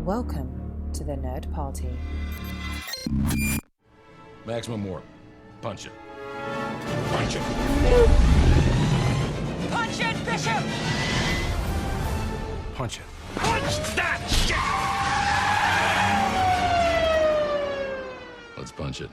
Welcome to the Nerd Party. Maximum warp. Punch it. Punch it. Punch it, Bishop! Punch it. Punch that shit! Let's punch it.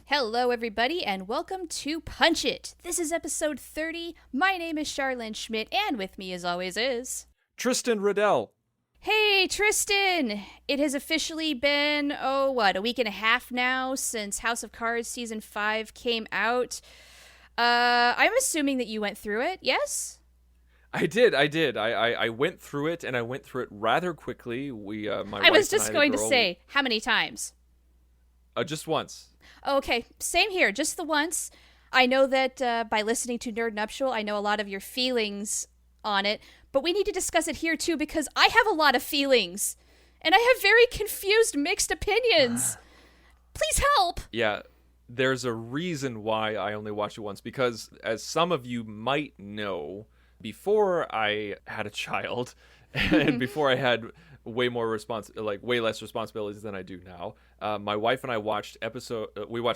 Hello, everybody, and welcome to Punch It. This is episode 30. My name is Charlene Schmidt, and with me, as always, is... Tristan Riddell. Hey, Tristan! It has officially been, a week and a half now since House of Cards Season 5 came out. I'm assuming that you went through it, yes? I did. I went through it, and I went through it rather quickly. I was just going to say, how many times? Just once. Okay, same here, just the once. I know that by listening to Nerd Nuptial, I know a lot of your feelings on it, but we need to discuss it here too because I have a lot of feelings, and I have very confused, mixed opinions. Please help! Yeah, there's a reason why I only watched it once, because as some of you might know, before I had a child, and before I had way less responsibilities than I do now. My wife and I watched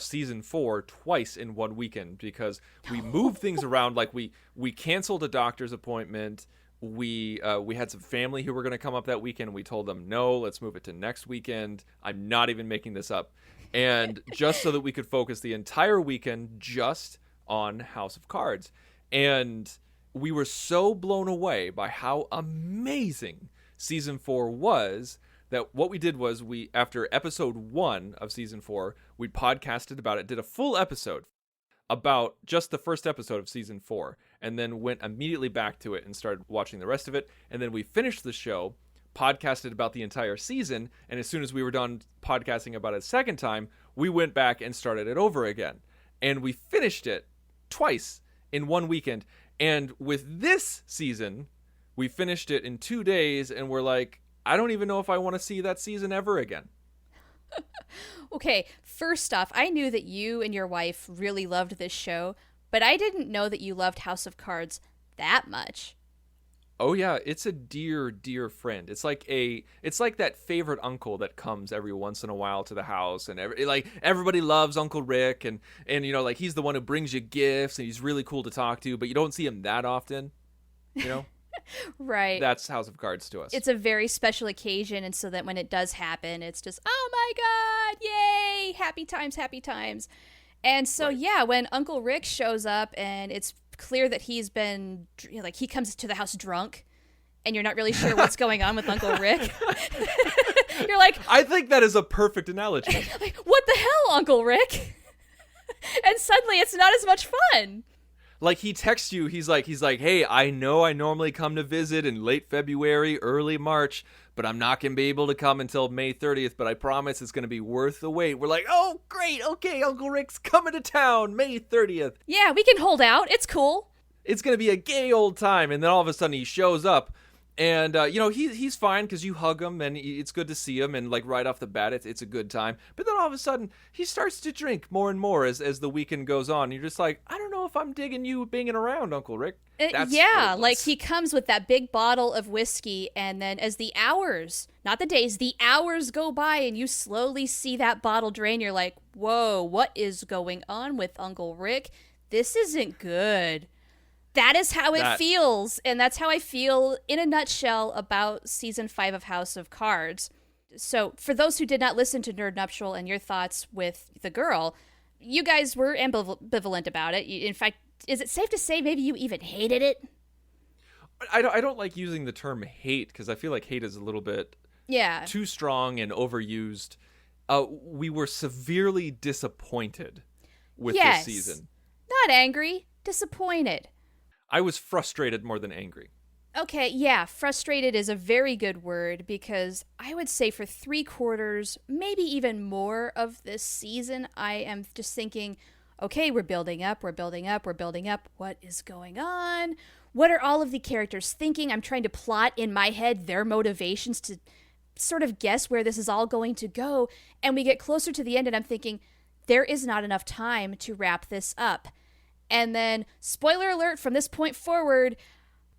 season 4 twice in one weekend because we moved things around. Like we canceled a doctor's appointment. We had some family who were going to come up that weekend. We told them, no, let's move it to next weekend. I'm not even making this up. And just so that we could focus the entire weekend just on House of Cards. And we were so blown away by how amazing Season 4 was that what we did was after episode 1 of Season 4, we podcasted about it, did a full episode about just the first episode of Season 4, and then went immediately back to it and started watching the rest of it. And then we finished the show, podcasted about the entire season, and as soon as we were done podcasting about it a second time, we went back and started it over again. And we finished it twice in one weekend. And with this season, we finished it in 2 days, and we're like, I don't even know if I want to see that season ever again. Okay, first off, I knew that you and your wife really loved this show, but I didn't know that you loved House of Cards that much. Oh yeah, it's a dear, dear friend. It's like that favorite uncle that comes every once in a while to the house, and everybody loves Uncle Rick, and you know, like he's the one who brings you gifts, and he's really cool to talk to, but you don't see him that often, you know? Right. That's House of Cards to us. It's a very special occasion, and so that when it does happen, it's just, oh my god, yay, happy times, happy times. And so, right. Yeah, when Uncle Rick shows up, and it's clear that he's been, like, he comes to the house drunk, and you're not really sure what's going on with Uncle Rick. You're like... I think that is a perfect analogy. Like, what the hell, Uncle Rick? And suddenly, it's not as much fun. Like, he texts you, he's like, hey, I know I normally come to visit in late February, early March, but I'm not going to be able to come until May 30th, but I promise it's going to be worth the wait. We're like, oh, great, okay, Uncle Rick's coming to town, May 30th. Yeah, we can hold out, it's cool. It's going to be a gay old time, and then all of a sudden he shows up, and, you know, he's fine because you hug him, and it's good to see him, and, like, right off the bat, it's a good time. But then all of a sudden, he starts to drink more and more as the weekend goes on. You're just like, I don't know if I'm digging you being around, Uncle Rick. Yeah, like, he comes with that big bottle of whiskey, and then as the hours, not the days, the hours go by, and you slowly see that bottle drain, you're like, whoa, what is going on with Uncle Rick? This isn't good. That is how it feels, and that's how I feel, in a nutshell, about Season 5 of House of Cards. So, for those who did not listen to Nerd Nuptial and your thoughts with the girl, you guys were ambivalent about it. In fact, is it safe to say maybe you even hated it? I don't like using the term hate, because I feel like hate is a little bit too strong and overused. We were severely disappointed with this season. Not angry, disappointed. I was frustrated more than angry. Okay, yeah, frustrated is a very good word because I would say for 3/4, maybe even more of this season, I am just thinking, okay, we're building up. What is going on? What are all of the characters thinking? I'm trying to plot in my head their motivations to sort of guess where this is all going to go. And we get closer to the end and I'm thinking, there is not enough time to wrap this up. And then, spoiler alert, from this point forward,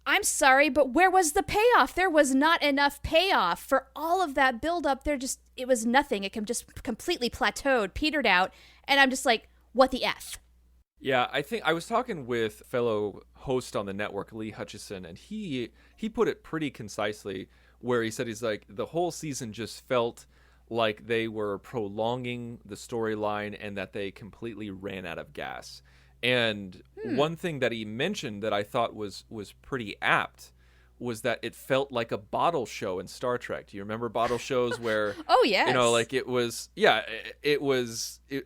I'm sorry, but where was the payoff? There was not enough payoff for all of that buildup. It was nothing. It just completely plateaued, petered out. And I'm just like, what the F? Yeah, I think I was talking with fellow host on the network, Lee Hutchison, and he put it pretty concisely, where he said he's like, the whole season just felt like they were prolonging the storyline and that they completely ran out of gas. And one thing that he mentioned that I thought was pretty apt was that it felt like a bottle show in Star Trek. Do you remember bottle shows where oh yes, like it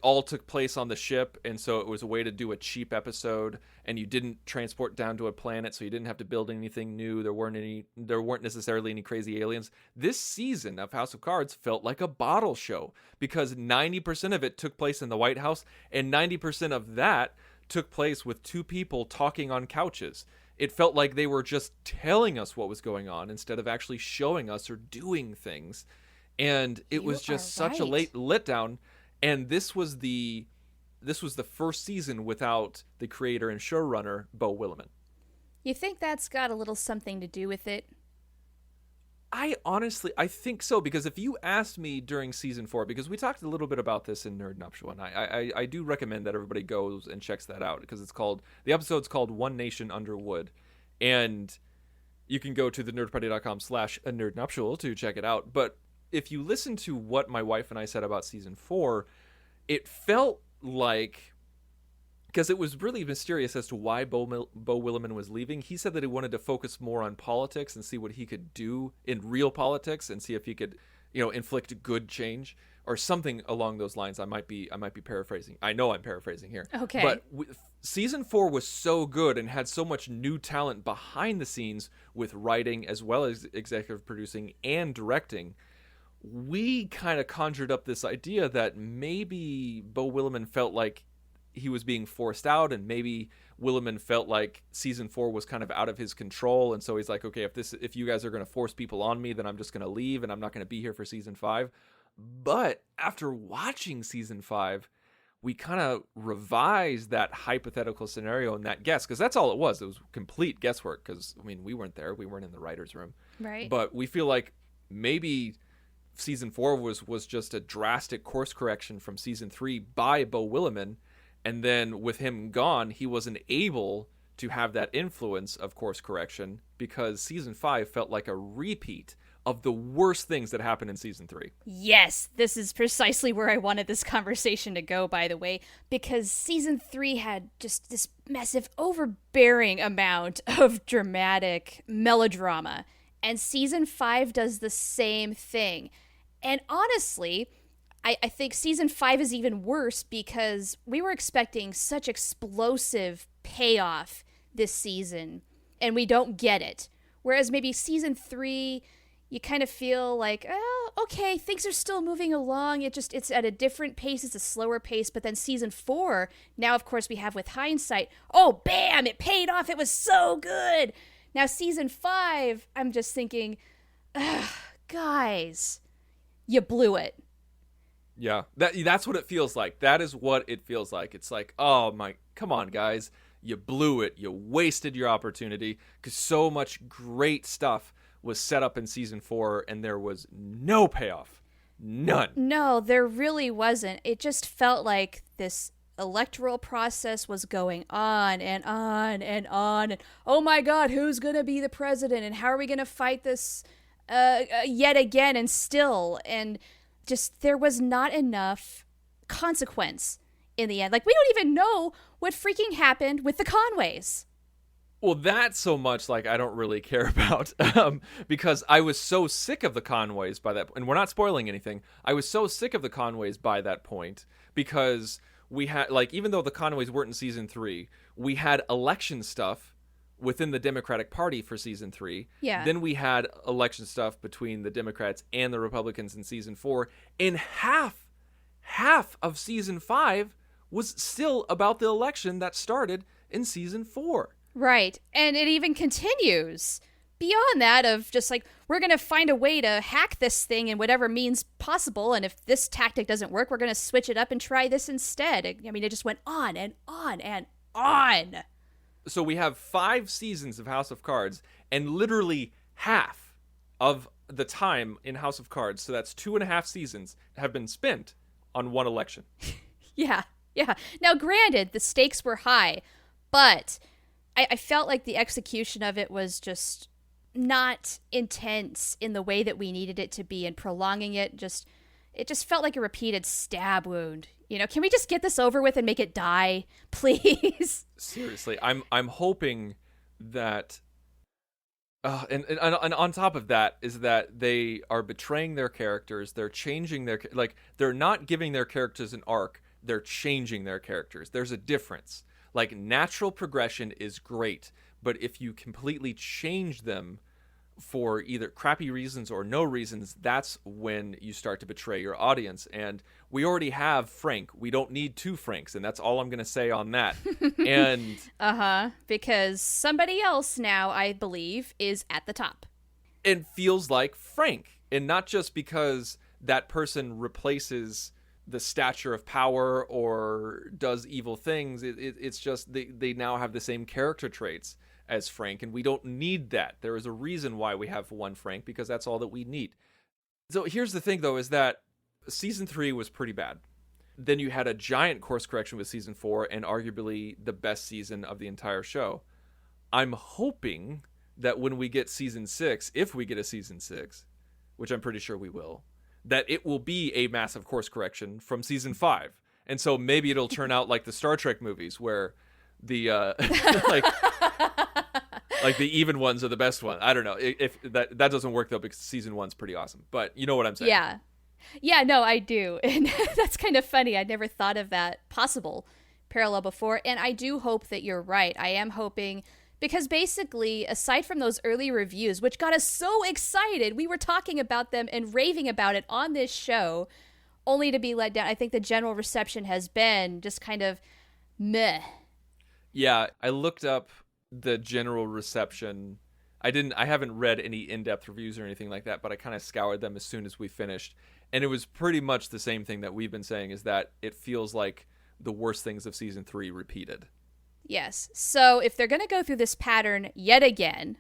all took place on the ship, and so it was a way to do a cheap episode, and you didn't transport down to a planet, so you didn't have to build anything new. There weren't necessarily any crazy aliens. This season of House of Cards felt like a bottle show because 90% of it took place in the White House, and 90% of that took place with two people talking on couches. It felt like they were just telling us what was going on instead of actually showing us or doing things. And it was just such a late letdown. And this was the first season without the creator and showrunner, Beau Willimon. You think that's got a little something to do with it? I think so, because if you asked me during season 4, because we talked a little bit about this in Nerd Nuptial, and I do recommend that everybody goes and checks that out, because the episode's called One Nation Under Wood, and you can go to thenerdparty.com/nerdnuptial to check it out. But if you listen to what my wife and I said about season 4, it felt like, because it was really mysterious as to why Beau Willimon was leaving. He said that he wanted to focus more on politics and see what he could do in real politics and see if he could, inflict good change or something along those lines. I might be paraphrasing. I know I'm paraphrasing here. Okay. But season 4 was so good and had so much new talent behind the scenes with writing as well as executive producing and directing. We kind of conjured up this idea that maybe Beau Willimon felt like he was being forced out, and maybe Willimon felt like season 4 was kind of out of his control, and so he's like, okay, if you guys are going to force people on me, then I'm just going to leave and I'm not going to be here for season 5. But after watching season 5, we kind of revised that hypothetical scenario and that guess, because that's all it was. It was complete guesswork, because we weren't there, we weren't in the writer's room, right? But we feel like maybe season 4 was just a drastic course correction from season 3 by Beau Willimon. And then with him gone, he wasn't able to have that influence of course correction, because season 5 felt like a repeat of the worst things that happened in season 3. Yes, this is precisely where I wanted this conversation to go, by the way, because season 3 had just this massive overbearing amount of dramatic melodrama, and season 5 does the same thing. And honestly, I think season 5 is even worse because we were expecting such explosive payoff this season, and we don't get it. Whereas maybe season 3, you kind of feel like, oh, okay, things are still moving along. It's at a different pace. It's a slower pace. But then season 4, now, of course, we have with hindsight, oh, bam, it paid off. It was so good. Now, season 5, I'm just thinking, guys, you blew it. Yeah, that's what it feels like. That is what it feels like. It's like, oh my, come on, guys. You blew it. You wasted your opportunity, because so much great stuff was set up in season 4 and there was no payoff. None. No, there really wasn't. It just felt like this electoral process was going on and on and on. And, oh my God, who's going to be the president? And how are we going to fight this yet again and still? And just there was not enough consequence in the end. Like, we don't even know what freaking happened with the Conways. Well, that's so much like I don't really care about, because I was so sick of the Conways by that, and we're not spoiling anything. I was so sick of the Conways by that point, because we had, like, even though the Conways weren't in season 3, we had election stuff within the Democratic Party for season 3. Yeah. Then we had election stuff between the Democrats and the Republicans in season 4. And half of season 5 was still about the election that started in season 4. Right. And it even continues beyond that of just like, we're going to find a way to hack this thing in whatever means possible. And if this tactic doesn't work, we're going to switch it up and try this instead. I mean, it just went on and on and on? So we have 5 seasons of House of Cards, and literally half of the time in House of Cards, so that's 2.5 seasons, have been spent on one election. Yeah. Now, granted, the stakes were high, but I felt like the execution of it was just not intense in the way that we needed it to be, and prolonging it just felt like a repeated stab wound. Can we just get this over with and make it die, please? Seriously, I'm hoping that and on top of that is that they are betraying their characters. They're changing they're not giving their characters an arc. They're changing their characters. There's a difference. Like, natural progression is great, but if you completely change them for either crappy reasons or no reasons, that's when you start to betray your audience. And we already have Frank. We don't need 2 Franks, and that's all I'm going to say on that. And because somebody else now, I believe, is at the top. It feels like Frank, and not just because that person replaces the stature of power or does evil things. It's just they now have the same character traits as Frank, and we don't need that. There is a reason why we have 1 Frank, because that's all that we need. So here's the thing, though, is that season 3 was pretty bad. Then you had a giant course correction with season 4, and arguably the best season of the entire show. I'm hoping that when we get season 6, if we get a season 6, which I'm pretty sure we will, that it will be a massive course correction from season 5. And so maybe it'll turn out like the Star Trek movies, where the like the even ones are the best one. I don't know if that doesn't work, though, because season 1's pretty awesome. But you know what I'm saying? Yeah, no, I do. And that's kind of funny. I never thought of that possible parallel before. And I do hope that you're right. I am hoping, because basically, aside from those early reviews, which got us so excited, we were talking about them and raving about it on this show, only to be let down. I think the general reception has been just kind of meh. Yeah, I looked up the general reception. I haven't read any in-depth reviews or anything like that, but I kind of scoured them as soon as we finished. And it was pretty much the same thing that we've been saying, is that it feels like the worst things of season 3 repeated. Yes. So if they're going to go through this pattern yet again,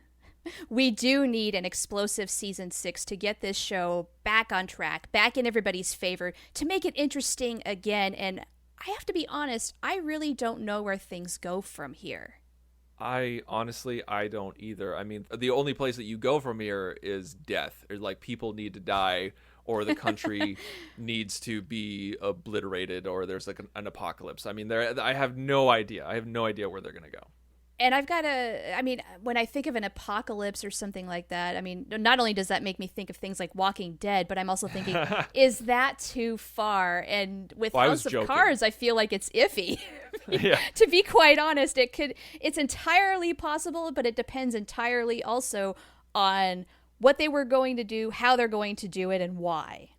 we do need an explosive season 6 to get this show back on track, back in everybody's favor, to make it interesting again. And I have to be honest, I really don't know where things go from here. I don't either. I mean, the only place that you go from here is death. Or like, people need to die, or the country needs to be obliterated, or there's like an apocalypse. I mean, I have no idea. I have no idea where they're going to go. And when I think of an apocalypse or something like that, I mean, not only does that make me think of things like Walking Dead, but I'm also thinking, is that too far? And with House of Cards, I feel like it's iffy. Yeah. To be quite honest, it's entirely possible, but it depends entirely also on what they were going to do, how they're going to do it, and why.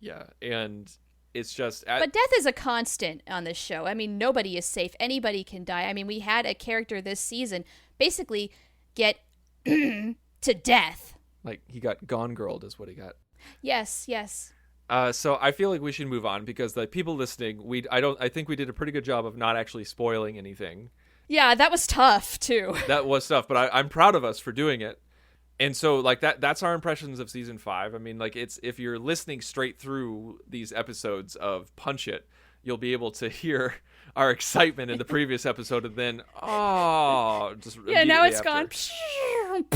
Yeah, and it's just... But death is a constant on this show. I mean, nobody is safe. Anybody can die. I mean, we had a character this season basically get to death. Like, he got Gone Girled is what he got. Yes. So I feel like we should move on, because the people listening, I think we did a pretty good job of not actually spoiling anything. Yeah, that was tough, too. That was tough, but I'm proud of us for doing it. And so, like, that's our impressions of season 5. I mean, like, if you're listening straight through these episodes of Punch It, you'll be able to hear our excitement in the previous episode, and then, just yeah, now it's after. gone.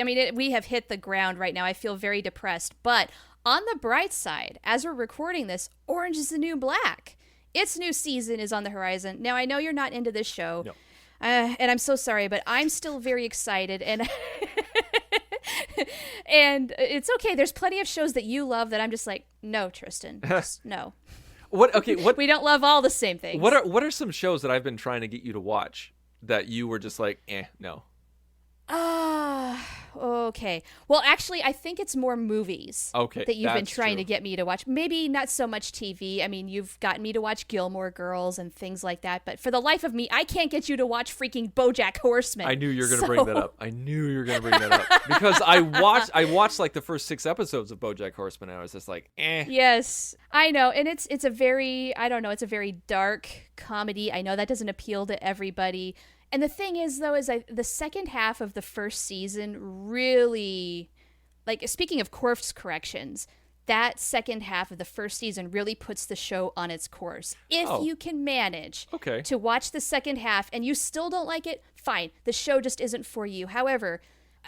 I mean, we have hit the ground right now. I feel very depressed. But on the bright side, as we're recording this, Orange is the New Black. Its new season is on the horizon. Now, I know you're not into this show. No. And I'm so sorry, but I'm still very excited, and and it's okay. There's plenty of shows that you love that I'm just like, no, Tristan, just no. What? Okay, what? We don't love all the same things. What are some shows that I've been trying to get you to watch that you were just like, no? Okay. Well, actually, I think it's more movies that you've been trying to get me to watch. Maybe not so much TV. I mean, you've gotten me to watch Gilmore Girls and things like that. But for the life of me, I can't get you to watch freaking BoJack Horseman. I knew you were going to bring that up. Because I watched like the first 6 episodes of BoJack Horseman, and I was just like, eh. Yes, I know. And it's a very, I don't know, it's a very dark comedy. I know that doesn't appeal to everybody. And the thing is, though, is the second half of the first season really, like, speaking of course corrections, that second half of the first season really puts the show on its course. If you can manage to watch the second half and you still don't like it, fine. The show just isn't for you. However,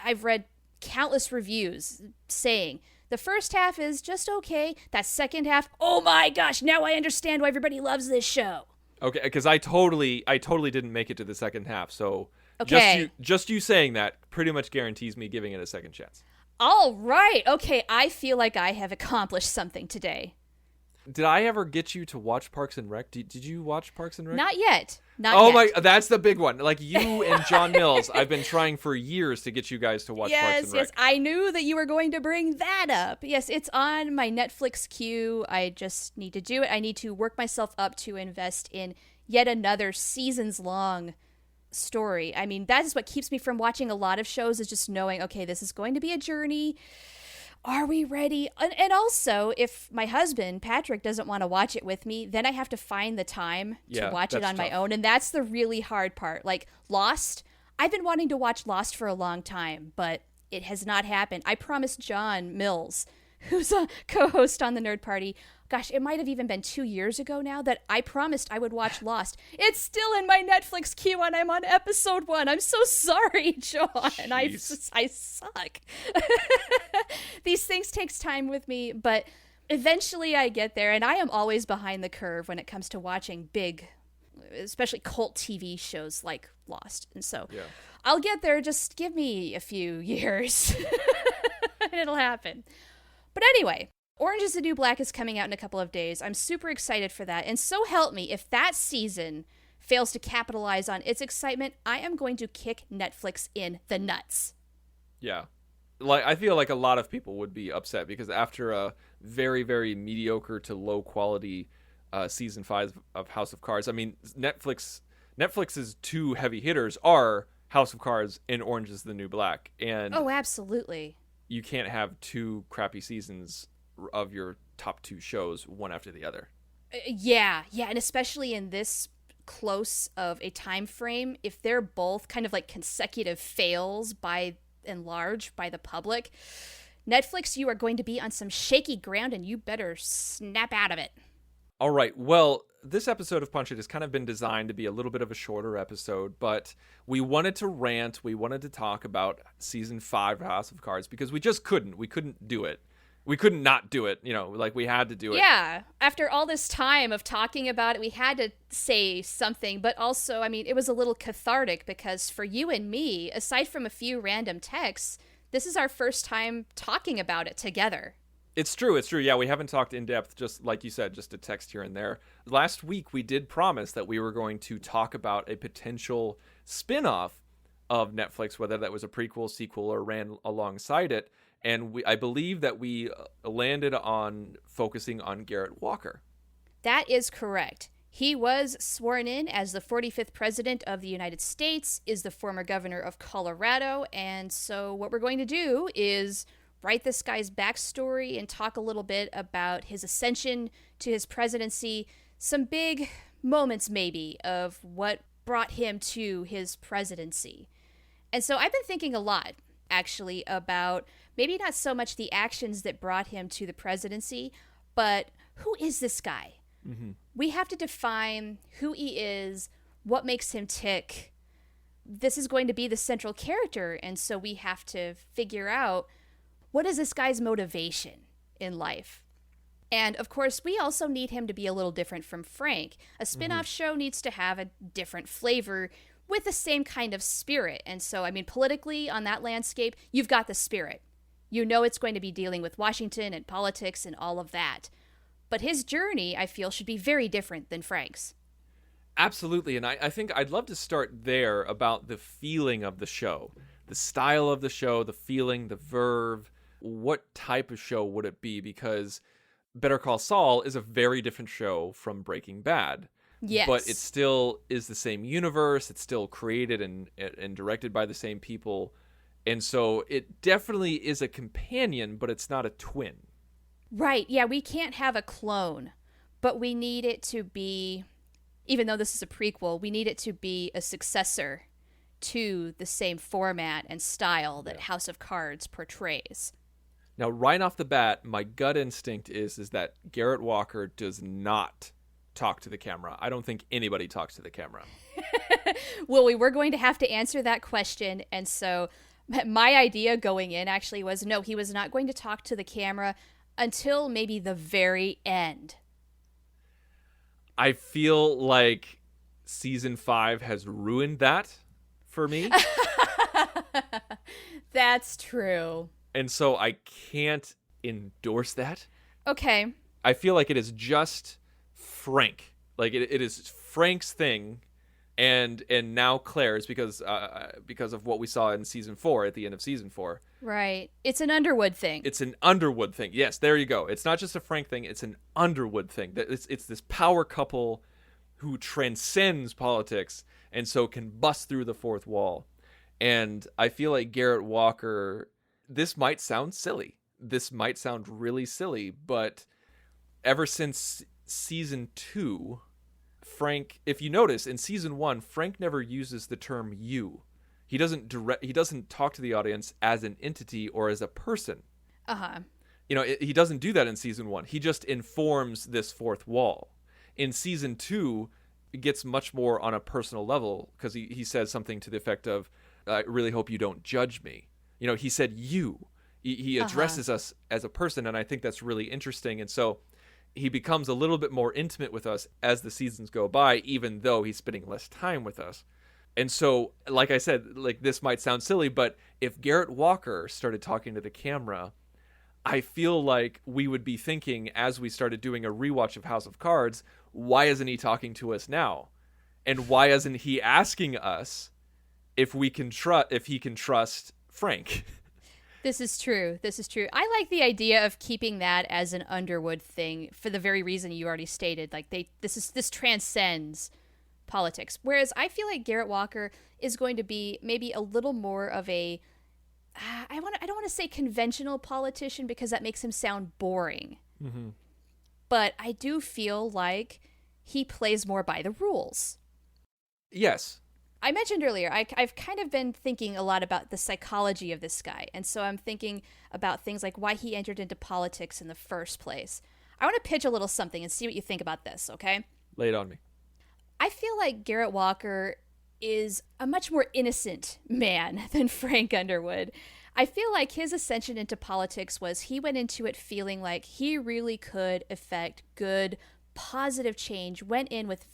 I've read countless reviews saying the first half is just okay. That second half, oh my gosh, now I understand why everybody loves this show. Okay, because I totally didn't make it to the second half, so just you saying that pretty much guarantees me giving it a second chance. All right, okay, I feel like I have accomplished something today. Did I ever get you to watch Parks and Rec? Did you watch Parks and Rec? Not yet. That's the big one. Like you and John Mills, I've been trying for years to get you guys to watch Parks and Rec. Yes, I knew that you were going to bring that up. Yes, it's on my Netflix queue. I just need to do it. I need to work myself up to invest in yet another seasons-long story. I mean, that is what keeps me from watching a lot of shows, is just knowing, okay, this is going to be a journey. Are we ready? And also, if my husband, Patrick, doesn't want to watch it with me, then I have to find the time to watch it on my own. And that's the really hard part. Like Lost, I've been wanting to watch Lost for a long time, but it has not happened. I promised John Mills, who's a co-host on the Nerd Party, gosh, it might have even been 2 years ago now, that I promised I would watch Lost. It's still in my Netflix queue and I'm on episode 1. I'm so sorry, John. I suck. These things takes time with me, but eventually I get there, and I am always behind the curve when it comes to watching big, especially cult TV shows like Lost. And so I'll get there. Just give me a few years and it'll happen. But anyway, Orange is the New Black is coming out in a couple of days. I'm super excited for that. And so help me, if that season fails to capitalize on its excitement, I am going to kick Netflix in the nuts. Yeah. Like I feel like a lot of people would be upset because after a very, very mediocre to low quality season 5 of House of Cards, I mean, Netflix's 2 heavy hitters are House of Cards and Orange is the New Black. And oh, absolutely. You can't have 2 crappy seasons of your top 2 shows one after the other. Yeah, and especially in this close of a time frame, if they're both kind of like consecutive fails by and large by the public, Netflix, you are going to be on some shaky ground and you better snap out of it. All right, well, this episode of Punch It has kind of been designed to be a little bit of a shorter episode, but we wanted to rant, we wanted to talk about season 5 of House of Cards because we just couldn't. We couldn't do it. We couldn't not do it, like we had to do it. Yeah, after all this time of talking about it, we had to say something, but also, I mean, it was a little cathartic because for you and me, aside from a few random texts, this is our first time talking about it together. It's true. Yeah, we haven't talked in depth, just like you said, just a text here and there. Last week, we did promise that we were going to talk about a potential spin-off of Netflix, whether that was a prequel, sequel, or ran alongside it. And I believe that we landed on focusing on Garret Walker. That is correct. He was sworn in as the 45th president of the United States, is the former governor of Colorado. And so what we're going to do is write this guy's backstory and talk a little bit about his ascension to his presidency, some big moments maybe of what brought him to his presidency. And so I've been thinking a lot, actually, about maybe not so much the actions that brought him to the presidency, but who is this guy? Mm-hmm. We have to define who he is, what makes him tick. This is going to be the central character, and so we have to figure out what is this guy's motivation in life. And, of course, we also need him to be a little different from Frank. A spin-off show needs to have a different flavor with the same kind of spirit. And so, I mean, politically, on that landscape, you've got the spirit. You know it's going to be dealing with Washington and politics and all of that. But his journey, I feel, should be very different than Frank's. Absolutely. And I think I'd love to start there about the feeling of the show. the style of the show, the feeling, the verve, what type of show would it be? Because Better Call Saul is a very different show from Breaking Bad. Yes. But it still is the same universe. It's still created and directed by the same people. And so it definitely is a companion, but it's not a twin. Right. Yeah, we can't have a clone, but we need it to be, even though this is a prequel, we need it to be a successor to the same format and style that House of Cards portrays. Now, right off the bat, my gut instinct is that Garret Walker does not talk to the camera. I don't think anybody talks to the camera. Well, we were going to have to answer that question, and so my idea going in actually was, no, he was not going to talk to the camera until maybe the very end. I feel like season 5 has ruined that for me. That's true. And so I can't endorse that. Okay. I feel like it is just Frank. Like it is Frank's thing, and now Claire's because of what we saw in season 4 at the end of season 4. Right. It's an Underwood thing. It's an Underwood thing. Yes, there you go. It's not just a Frank thing. It's an Underwood thing. It's this power couple who transcends politics and so can bust through the fourth wall. And I feel like Garret Walker, this might sound silly. This might sound really silly, but ever since season 2, Frank, if you notice, in season 1, Frank never uses the term you. He doesn't talk to the audience as an entity or as a person. Uh-huh. He doesn't do that in season 1. He just informs this fourth wall. In season 2, it gets much more on a personal level because he says something to the effect of, I really hope you don't judge me. He said you. He addresses us as a person, and I think that's really interesting. And so he becomes a little bit more intimate with us as the seasons go by, even though he's spending less time with us. And so, like I said, like this might sound silly, but if Garret Walker started talking to the camera, I feel like we would be thinking as we started doing a rewatch of House of Cards, why isn't he talking to us now? And why isn't he asking us if he can trust Frank? This is true. I like the idea of keeping that as an Underwood thing for the very reason you already stated. Like this transcends politics. Whereas I feel like Garret Walker is going to be maybe a little more of a I don't want to say conventional politician because that makes him sound boring. Mm-hmm. But I do feel like he plays more by the rules. Yes. I mentioned earlier, I've kind of been thinking a lot about the psychology of this guy. And so I'm thinking about things like why he entered into politics in the first place. I want to pitch a little something and see what you think about this, okay? Lay it on me. I feel like Garret Walker is a much more innocent man than Frank Underwood. I feel like his ascension into politics was he went into it feeling like he really could effect good, positive change, went in with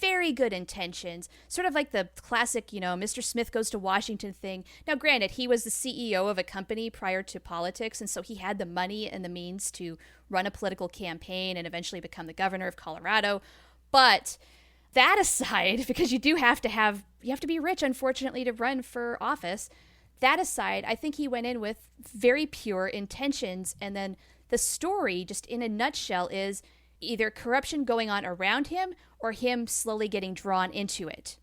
very good intentions, sort of like the classic, Mr. Smith goes to Washington thing. Now, granted, he was the CEO of a company prior to politics, and so he had the money and the means to run a political campaign and eventually become the governor of Colorado. But that aside, because you have to be rich, unfortunately, to run for office. That aside, I think he went in with very pure intentions. And then the story, just in a nutshell, is either corruption going on around him or him slowly getting drawn into it.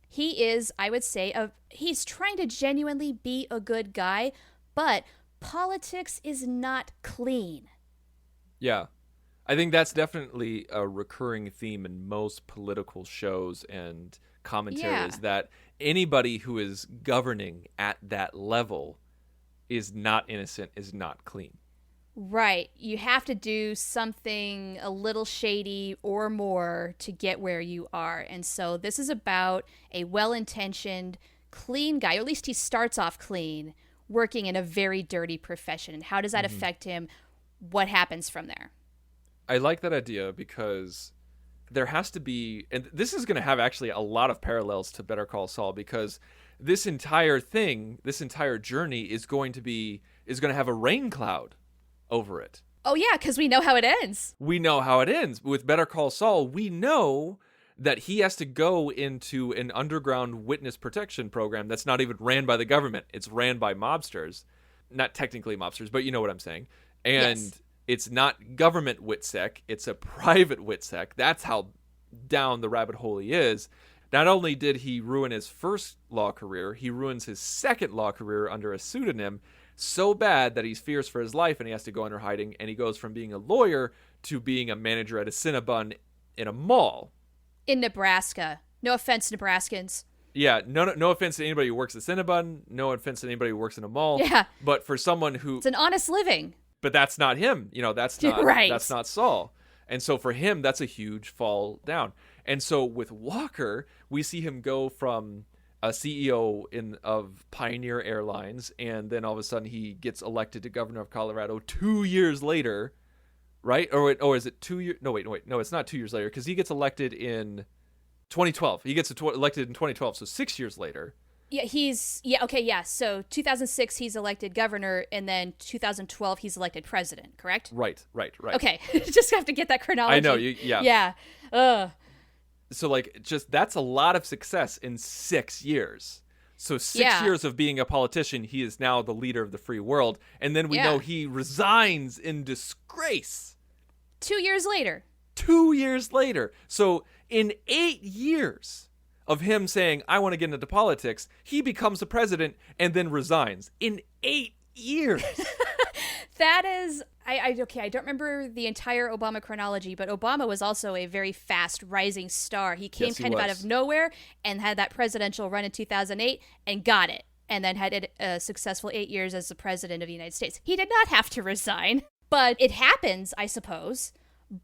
He is, I would say, he's trying to genuinely be a good guy, but politics is not clean. Yeah. I think that's definitely a recurring theme in most political shows and commentaries, that anybody who is governing at that level is not innocent, is not clean. Right. You have to do something a little shady or more to get where you are. And so this is about a well-intentioned, clean guy, or at least he starts off clean, working in a very dirty profession. And how does that affect him? What happens from there? I like that idea because there has to be, and this is going to have actually a lot of parallels to Better Call Saul, because this entire journey is going to have a rain cloud over it. Oh yeah, because we know how it ends. We know how it ends. With Better Call Saul, we know that he has to go into an underground witness protection program that's not even ran by the government. It's ran by mobsters. Not technically mobsters, but you know what I'm saying. And Yes. It's not government WITSEC, it's a private WITSEC. That's how down the rabbit hole he is. Not only did he ruin his first law career, he ruins his second law career under a pseudonym so bad that he fears for his life and he has to go under hiding, and he goes from being a lawyer to being a manager at a Cinnabon in a mall. In Nebraska. No offense, Nebraskans. Yeah, no offense to anybody who works at Cinnabon, no offense to anybody who works in a mall. Yeah. But for someone who... It's an honest living. But that's not him. That's not Right. That's not Saul. And so for him, that's a huge fall down. And so with Walker, we see him go from a CEO of Pioneer Airlines, and then all of a sudden he gets elected to governor of Colorado 2 years later, right? Or is it 2 years? No, wait. No, it's not 2 years later, because he gets elected in 2012. He gets elected in 2012, so 6 years later. Yeah, so 2006 he's elected governor, and then 2012 he's elected president, correct? Right. Okay, just have to get that chronology. I know, yeah. Yeah. Ugh. So that's a lot of success in 6 years. So 6 years of being a politician, he is now the leader of the free world, and then we know he resigns in disgrace 2 years later. 2 years later. So in 8 years of him saying, I want to get into politics, he becomes the president and then resigns in 8 years. That is, I don't remember the entire Obama chronology, but Obama was also a very fast rising star. He came Yes, he kind of out was. of nowhere and had that presidential run in 2008 and got it, and then had a successful 8 years as the president of the United States. He did not have to resign, but it happens, I suppose.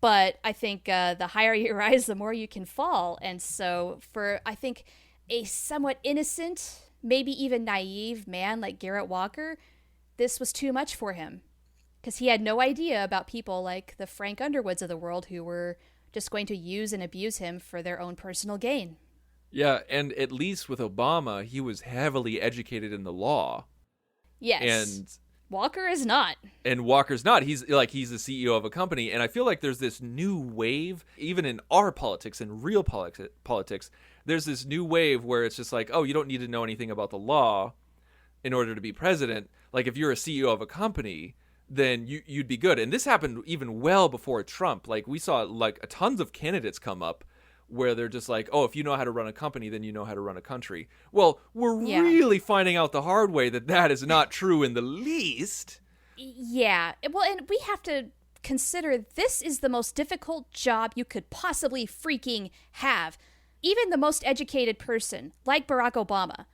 But I think the higher you rise, the more you can fall. And so for, I think, a somewhat innocent, maybe even naive man like Garret Walker, this was too much for him. Because he had no idea about people like the Frank Underwoods of the world who were just going to use and abuse him for their own personal gain. Yeah, and at least with Obama, he was heavily educated in the law. Yes. And Walker is not. And Walker's not. He's the CEO of a company. And I feel like there's this new wave, even in our politics, in real politics, there's this new wave where it's just like, oh, you don't need to know anything about the law in order to be president. Like, if you're a CEO of a company, then you'd be good. And this happened even well before Trump. Like, we saw tons of candidates come up where they're just like, oh, if you know how to run a company, then you know how to run a country. Well, we're really finding out the hard way that is not true in the least. Yeah. Well, and we have to consider this is the most difficult job you could possibly freaking have. Even the most educated person, like Barack Obama,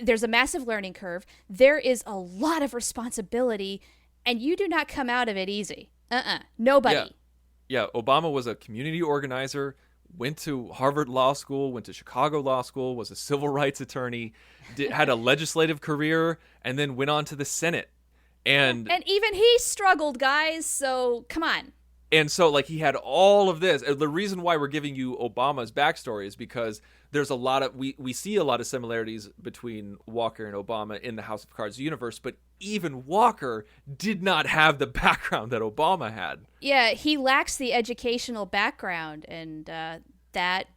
there's a massive learning curve. There is a lot of responsibility, and you do not come out of it easy. Nobody. Yeah, Obama was a community organizer, went to Harvard Law School, went to Chicago Law School, was a civil rights attorney, had a legislative career, and then went on to the Senate. And even he struggled, guys, so come on. And so, he had all of this. The reason why we're giving you Obama's backstory is because there's a lot of, we see a lot of similarities between Walker and Obama in the House of Cards universe, but even Walker did not have the background that Obama had. Yeah, he lacks the educational background, and that,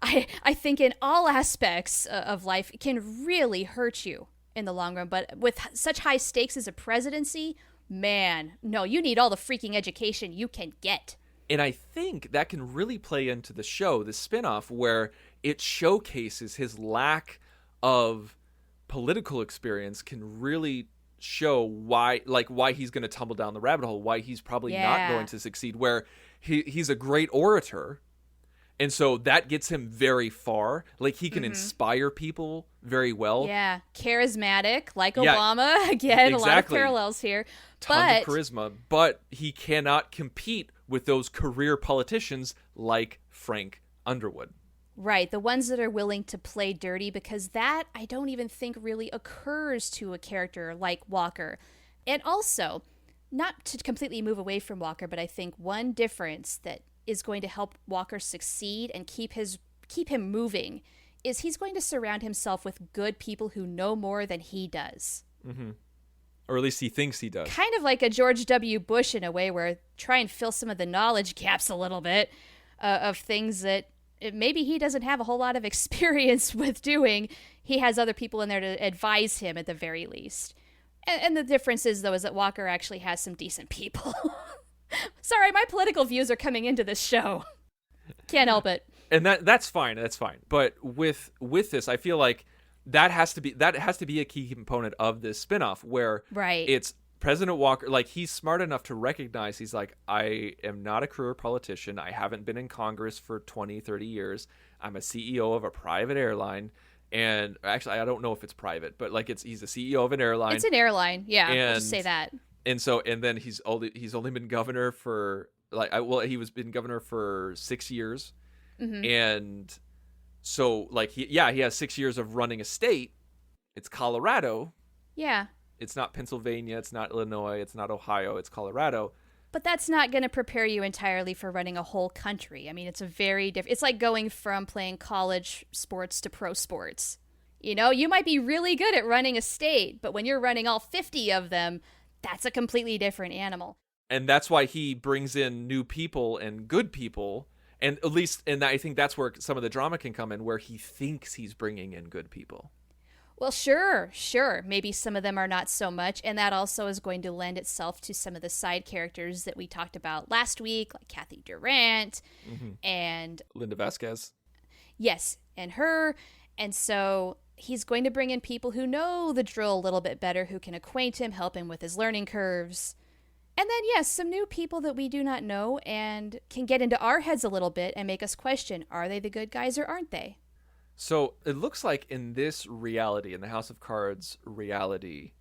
I think in all aspects of life, can really hurt you in the long run. But with such high stakes as a presidency, man, no, you need all the freaking education you can get. And I think that can really play into the show, the spinoff, where it showcases his lack of political experience, can really show why he's going to tumble down the rabbit hole, why he's probably not going to succeed, where he's a great orator. And so that gets him very far. He can inspire people very well. Yeah, charismatic, like Obama. Again, a lot of parallels here. Tons of charisma, but he cannot compete with those career politicians like Frank Underwood. Right, the ones that are willing to play dirty, because that I don't even think really occurs to a character like Walker. And also, not to completely move away from Walker, but I think one difference that is going to help Walker succeed and keep him moving is he's going to surround himself with good people who know more than he does. Mm-hmm. Or at least he thinks he does. Kind of like a George W. Bush in a way, where try and fill some of the knowledge gaps a little bit of things that maybe he doesn't have a whole lot of experience with doing. He has other people in there to advise him at the very least. And the difference is, though, is that Walker actually has some decent people. Sorry, my political views are coming into this show. Can't help it. And that's fine. That's fine. But with this, I feel like that has to be a key component of this spinoff, where it's President Walker. Like, he's smart enough to recognize, he's like, I am not a career politician. I haven't been in Congress for 20, 30 years. I'm a CEO of a private airline. And actually, I don't know if it's private, but like he's a CEO of an airline. It's an airline. Yeah, and, I'll just say that. And then he's only been governor for been governor for 6 years. Mm-hmm. And so he has 6 years of running a state. It's Colorado. Yeah. It's not Pennsylvania, it's not Illinois, it's not Ohio, it's Colorado. But that's not going to prepare you entirely for running a whole country. I mean, it's a very different, it's like going from playing college sports to pro sports. You know, you might be really good at running a state, but when you're running all 50 of them, that's a completely different animal. And that's why he brings in new people and good people. And at least, and I think that's where some of the drama can come in, where he thinks he's bringing in good people. Well, sure. Maybe some of them are not so much. And that also is going to lend itself to some of the side characters that we talked about last week, like Kathy Durant and Linda Vasquez. Yes, and her. And so he's going to bring in people who know the drill a little bit better, who can acquaint him, help him with his learning curves. And then, yes, some new people that we do not know and can get into our heads a little bit and make us question, are they the good guys or aren't they? So it looks like in this reality, in the House of Cards reality,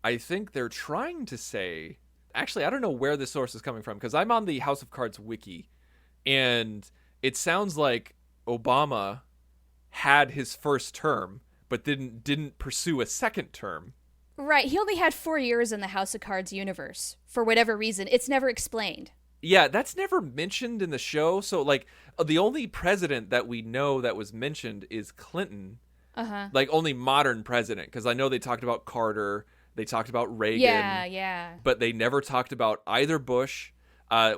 I think they're trying to say, actually, I don't know where the source is coming from, because I'm on the House of Cards wiki, and it sounds like Obama had his first term, but didn't pursue a second term. Right. He only had 4 years in the House of Cards universe. For whatever reason. It's never explained. Yeah, that's never mentioned in the show. So, like, the only president that we know that was mentioned is Clinton. Uh-huh. Like, only modern president. Because I know they talked about Carter. They talked about Reagan. Yeah. But they never talked about either Bush.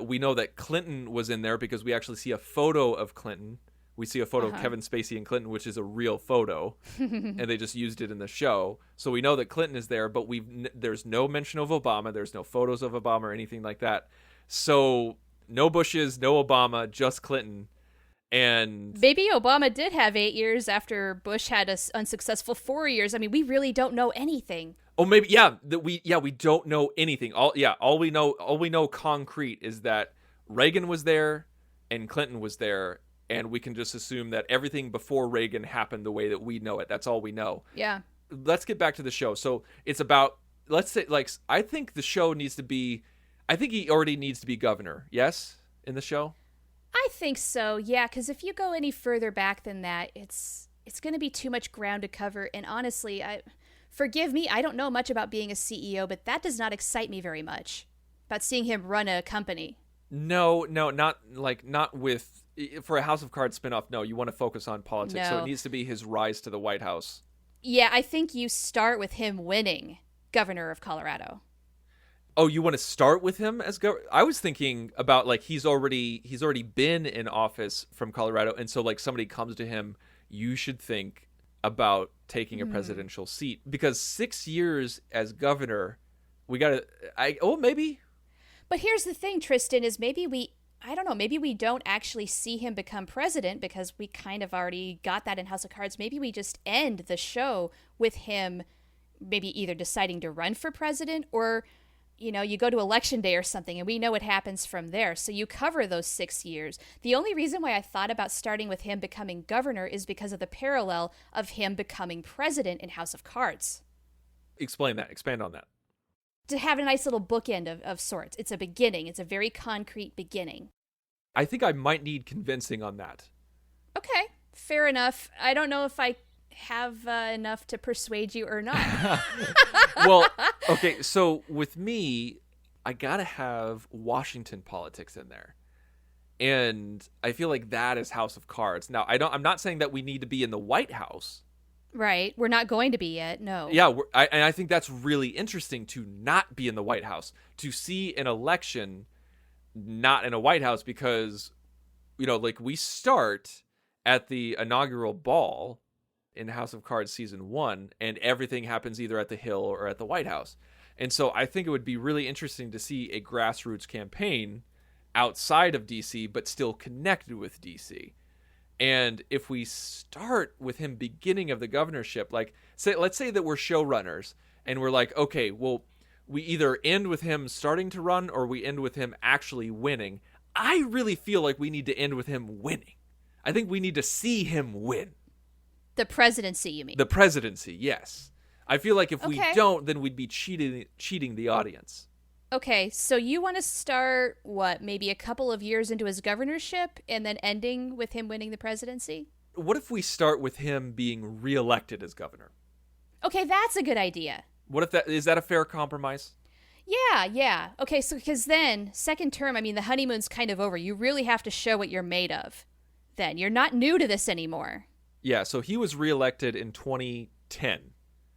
We know that Clinton was in there because we actually see a photo of Clinton. We see a photo of Kevin Spacey and Clinton, which is a real photo. And they just used it in the show. So we know that Clinton is there, but there's no mention of Obama. There's no photos of Obama or anything like that. So no Bushes, no Obama, just Clinton. And maybe Obama did have 8 years after Bush had an unsuccessful 4 years. I mean, we really don't know anything. Oh, maybe we don't know anything. All we know concrete is that Reagan was there and Clinton was there, and we can just assume that everything before Reagan happened the way that we know it. That's all we know. Yeah. Let's get back to the show. So it's about, let's say, like, I think the show needs to be, I think he already needs to be governor. Yes, in the show. I think so, yeah, because if you go any further back than that, it's going to be too much ground to cover. And honestly, forgive me, I don't know much about being a CEO, but that does not excite me very much, about seeing him run a company. No, not with, for a House of Cards spinoff, no, you want to focus on politics. So it needs to be his rise to the White House. Yeah, I think you start with him winning governor of Colorado. Oh, you want to start with him as governor? I was thinking about, like, he's already been in office from Colorado, and so, like, somebody comes to him, you should think about taking a presidential seat, because 6 years as governor, maybe. But here's the thing, Tristan, is maybe we don't actually see him become president, because we kind of already got that in House of Cards. Maybe we just end the show with him maybe either deciding to run for president, or you go to election day or something, and we know what happens from there. So you cover those 6 years. The only reason why I thought about starting with him becoming governor is because of the parallel of him becoming president in House of Cards. Explain that. Expand on that. To have a nice little bookend of sorts. It's a beginning. It's a very concrete beginning. I think I might need convincing on that. Okay, fair enough. I don't know if I have enough to persuade you or not. Well, okay, so with me, I gotta have Washington politics in there, and I feel like that is House of Cards. Now, I'm not saying that we need to be in the White House. Right, we're not going to be yet. No. Yeah, and I think that's really interesting to not be in the White House, to see an election not in a White House, because like we start at the inaugural ball in House of Cards season 1, and everything happens either at the Hill or at the White House. And so I think it would be really interesting to see a grassroots campaign outside of DC, but still connected with DC. And if we start with him beginning of the governorship, like let's say that we're showrunners and we're like, okay, well, we either end with him starting to run or we end with him actually winning. I really feel like we need to end with him winning. I think we need to see him win. The presidency, you mean? The presidency, yes. I feel like if we don't, then we'd be cheating the audience. Okay, so you want to start, maybe a couple of years into his governorship and then ending with him winning the presidency? What if we start with him being reelected as governor? Okay, that's a good idea. What if is that a fair compromise? Yeah. Okay, so because then, second term, I mean, the honeymoon's kind of over. You really have to show what you're made of. Then you're not new to this anymore. Yeah, so he was reelected in 2010.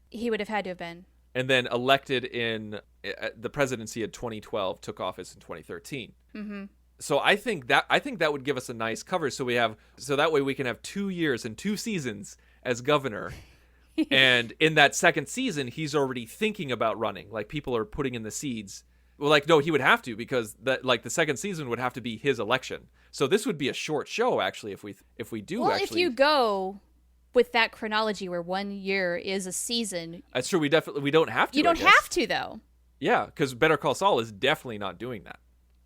He would have had to have been. And then elected in the presidency in 2012, took office in 2013. Mm-hmm. So I think that would give us a nice cover. So that way we can have 2 years and 2 seasons as governor. And in that second season, he's already thinking about running. Like, people are putting in the seeds. Well, like, no, he would have to, because the second season would have to be his election. So this would be a short show, actually, if we do. Well, actually, if you go with that chronology where 1 year is a season. That's true. We don't have to. You don't have to, though. Yeah, because Better Call Saul is definitely not doing that.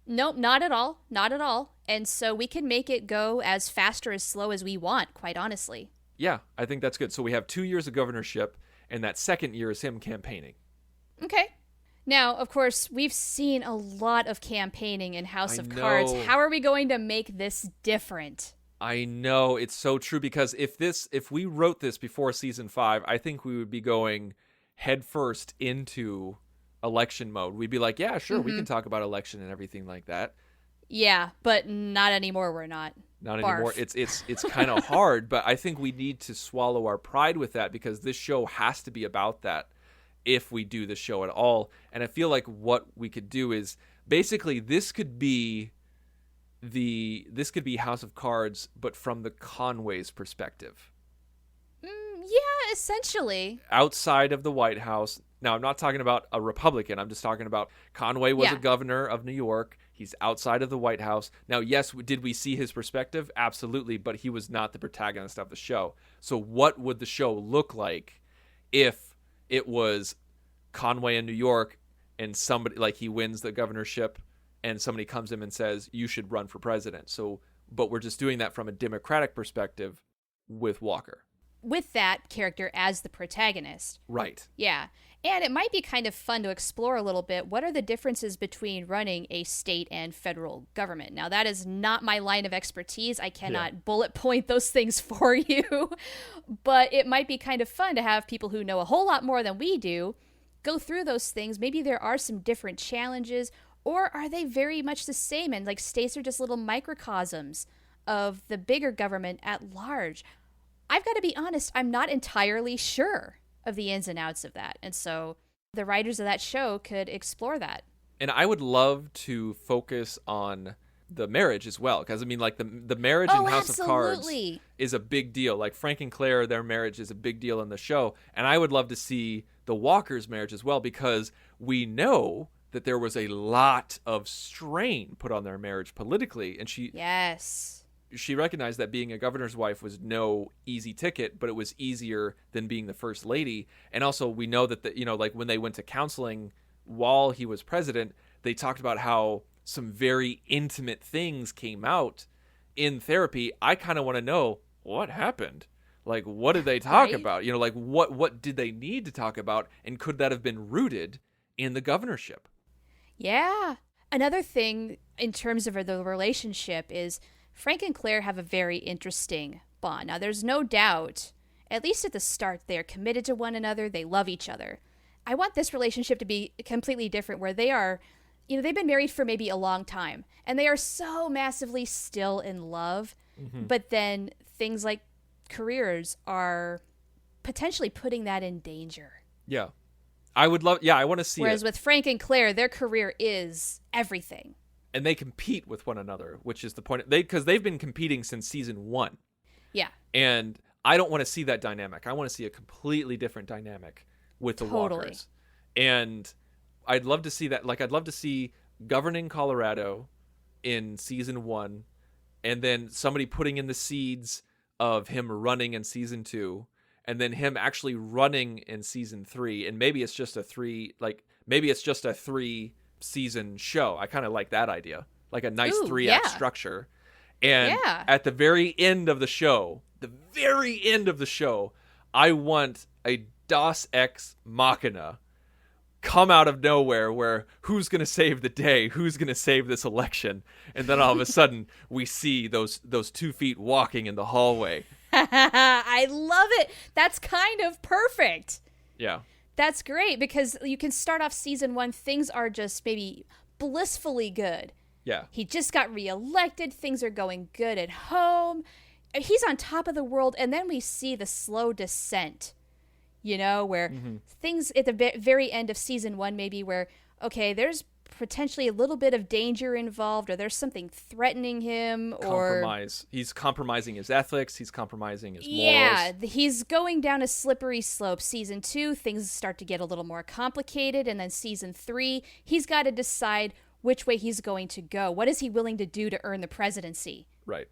Nope, not at all. Not at all. And so we can make it go as fast or as slow as we want, quite honestly. Yeah, I think that's good. So we have 2 years of governorship, and that second year is him campaigning. Okay. Now, of course, we've seen a lot of campaigning in House of Cards. How are we going to make this different? I know, it's so true, because if we wrote this before season 5, I think we would be going headfirst into election mode. We'd be like, yeah, sure, we can talk about election and everything like that. Yeah, but not anymore. We're not. Not Barf. anymore. It's kind of hard, but I think we need to swallow our pride with that, because this show has to be about that if we do the show at all. And I feel like what we could do is basically this could be House of Cards, but from the Conways' perspective. Yeah, essentially. Outside of the White House. Now, I'm not talking about a Republican. I'm just talking about Conway was a governor of New York. He's outside of the White House. Now, yes, did we see his perspective? Absolutely, but he was not the protagonist of the show. So what would the show look like if it was Conway in New York and somebody, like, he wins the governorship and somebody comes to him and says, you should run for president. So, but we're just doing that from a Democratic perspective with Walker. With that character as the protagonist. Right. Yeah. And it might be kind of fun to explore a little bit. What are the differences between running a state and federal government? Now, that is not my line of expertise. I cannot bullet point those things for you. But it might be kind of fun to have people who know a whole lot more than we do go through those things. Maybe there are some different challenges, or are they very much the same? And like, states are just little microcosms of the bigger government at large. I've got to be honest, I'm not entirely sure of the ins and outs of that. And so the writers of that show could explore that. And I would love to focus on the marriage as well, because I mean, like, the marriage in House of Cards is a big deal. Like, Frank and Claire, their marriage is a big deal in the show. And I would love to see the Walkers' marriage as well, because we know that there was a lot of strain put on their marriage politically. And she recognized that being a governor's wife was no easy ticket, but it was easier than being the first lady. And also, we know that like, when they went to counseling while he was president, they talked about how some very intimate things came out in therapy. I kind of want to know what happened. Like, what did they talk about? Like, what did they need to talk about? And could that have been rooted in the governorship? Yeah. Another thing in terms of the relationship is Frank and Claire have a very interesting bond. Now, there's no doubt, at least at the start, they're committed to one another. They love each other. I want this relationship to be completely different, where they are, they've been married for maybe a long time, and they are so massively still in love. Mm-hmm. But then things like careers are potentially putting that in danger. Yeah. I want to see Whereas with Frank and Claire, their career is everything. And they compete with one another, which is the point. Because they've been competing since season 1. Yeah. And I don't want to see that dynamic. I want to see a completely different dynamic with the Walkers. And I'd love to see that. Like, I'd love to see governing Colorado in season 1, and then somebody putting in the seeds of him running in season 2, and then him actually running in season 3. And maybe it's just a 3-season show. I kind of like that idea, like a nice 3-act structure. And at the very end of the show, I want a Deus Ex Machina come out of nowhere where who's going to save the day? Who's going to save this election? And then all of a sudden we see those 2 feet walking in the hallway. I love it. That's kind of perfect. Yeah. That's great because you can start off season 1. Things are just maybe blissfully good. Yeah. He just got reelected. Things are going good at home. He's on top of the world. And then we see the slow descent, where things at the very end of season 1, maybe where, okay, there's potentially a little bit of danger involved, or there's something threatening him, compromise. He's compromising his ethics. He's compromising his morals. Yeah, he's going down a slippery slope. Season 2, things start to get a little more complicated. And then season 3, he's got to decide which way he's going to go. What is he willing to do to earn the presidency? Right.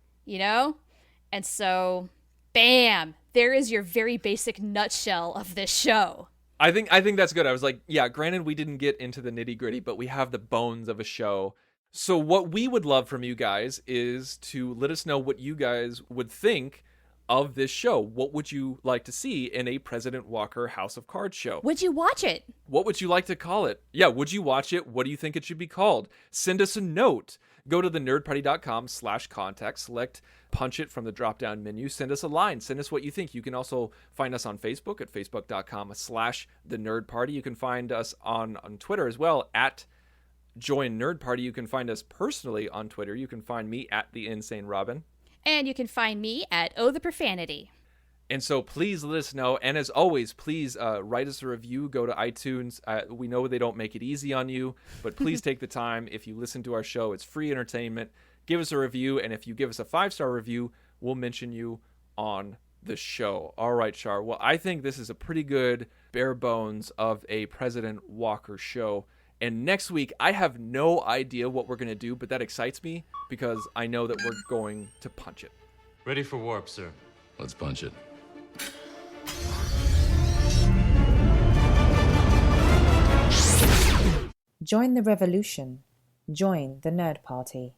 And so, bam, there is your very basic nutshell of this show. I think that's good. I was like, yeah, granted we didn't get into the nitty-gritty, but we have the bones of a show. So what we would love from you guys is to let us know what you guys would think of this show. What would you like to see in a President Walker House of Cards show? Would you watch it? What would you like to call it? Yeah, would you watch it? What do you think it should be called? Send us a note. Go to thenerdparty.com/contact, select Punch It from the drop-down menu, send us a line, send us what you think. You can also find us on Facebook at facebook.com/thenerdparty. You can find us on Twitter as well at Join Nerd Party. You can find us personally on Twitter. You can find me at The Insane Robin. And you can find me at Oh the Profanity. And so please let us know. And as always, please write us a review. Go to iTunes. We know they don't make it easy on you, but please take the time. If you listen to our show, it's free entertainment. Give us a review. And if you give us a 5-star review, we'll mention you on the show. All right, Char. Well, I think this is a pretty good bare bones of a President Walker show. And next week, I have no idea what we're going to do, but that excites me because I know that we're going to punch it. Ready for warp, sir. Let's punch it. Join the revolution. Join the Nerd Party.